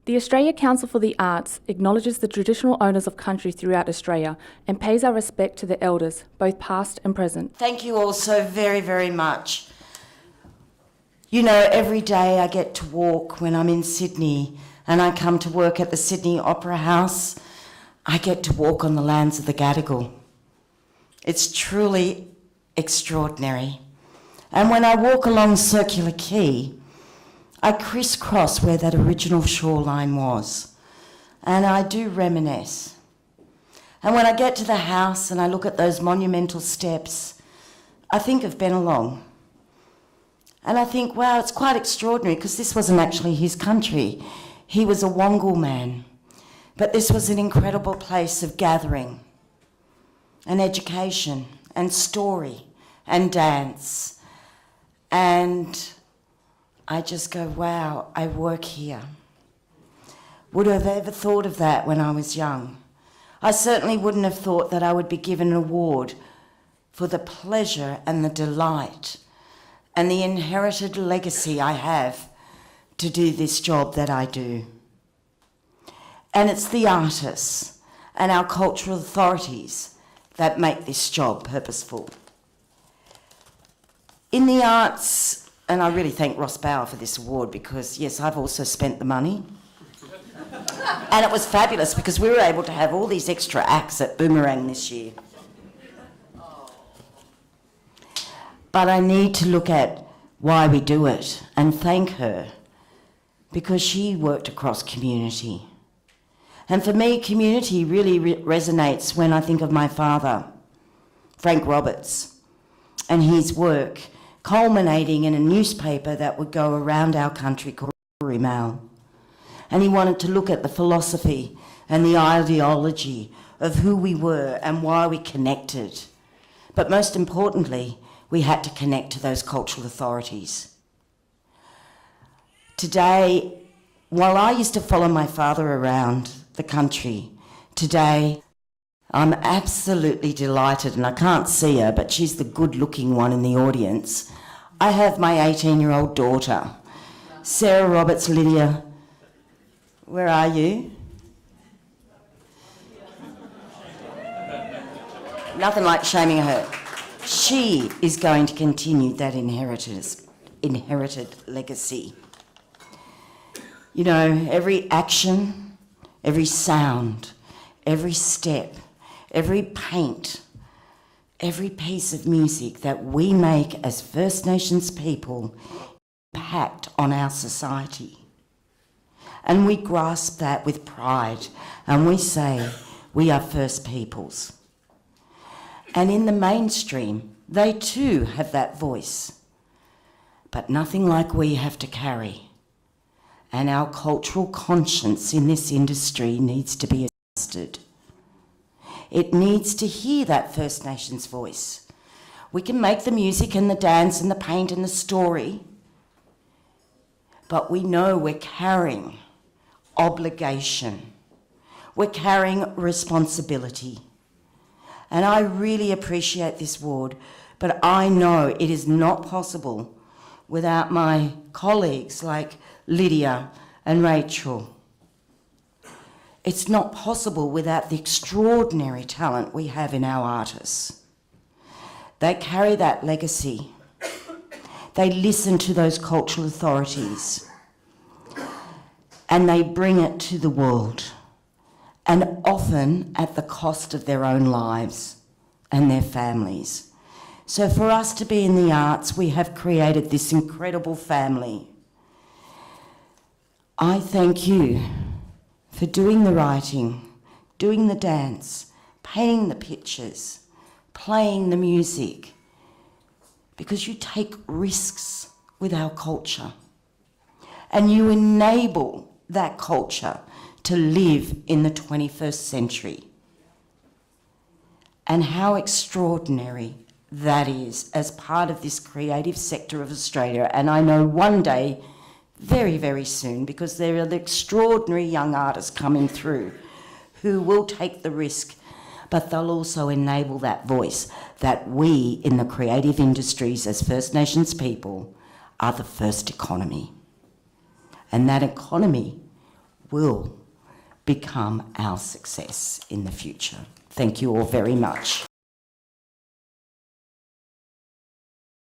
The Australia Council for the Arts acknowledges the traditional owners of country throughout Australia and pays our respect to the elders, both past and present. Thank you all so very, very much. You know, every day I get to walk when I'm in Sydney and I come to work at the Sydney Opera House, I get to walk on the lands of the Gadigal. It's truly extraordinary. And when I walk along Circular Quay, I crisscross where that original shoreline was, and I do reminisce. And when I get to the house and I look at those monumental steps, I think of Bennelong. And I think, wow, it's quite extraordinary because this wasn't actually his country. He was a Wongal man, but this was an incredible place of gathering and education and story and dance. And I just go, wow, I work here. Would have ever thought of that when I was young. I certainly wouldn't have thought that I would be given an award for the pleasure and the delight and the inherited legacy I have to do this job that I do. And it's the artists and our cultural authorities that make this job purposeful. In the arts, and I really thank Ross Bauer for this award because, yes, I've also spent the money. And it was fabulous because we were able to have all these extra acts at Boomerang this year. But I need to look at why we do it and thank her because she worked across community. And for me, community really resonates when I think of my father, Frank Roberts, and his work culminating in a newspaper that would go around our country called Story Mail. And he wanted to look at the philosophy and the ideology of who we were and why we connected. But most importantly, we had to connect to those cultural authorities. Today, while I used to follow my father around the country, today I'm absolutely delighted, and I can't see her, but she's the good-looking one in the audience. I have my 18-year-old daughter, Sarah Roberts Lydia. Where are you? Nothing like shaming her. She is going to continue that inherited legacy. You know, every action, every sound, every step, every paint, every piece of music that we make as First Nations people impact on our society. And we grasp that with pride and we say, we are First Peoples. And in the mainstream, they too have that voice, but nothing like we have to carry. And our cultural conscience in this industry needs to be adjusted. It needs to hear that First Nations voice. We can make the music and the dance and the paint and the story, but we know we're carrying obligation. We're carrying responsibility. And I really appreciate this award, but I know it is not possible without my colleagues like Lydia and Rachel. It's not possible without the extraordinary talent we have in our artists. They carry that legacy. They listen to those cultural authorities and they bring it to the world, and often at the cost of their own lives and their families. So for us to be in the arts, we have created this incredible family. I thank you for doing the writing, doing the dance, painting the pictures, playing the music, because you take risks with our culture and you enable that culture to live in the 21st century. And how extraordinary that is as part of this creative sector of Australia. And I know one day, very, very soon, because there are the extraordinary young artists coming through who will take the risk, but they'll also enable that voice that we in the creative industries as First Nations people are the first economy. And that economy will become our success in the future. Thank you all very much.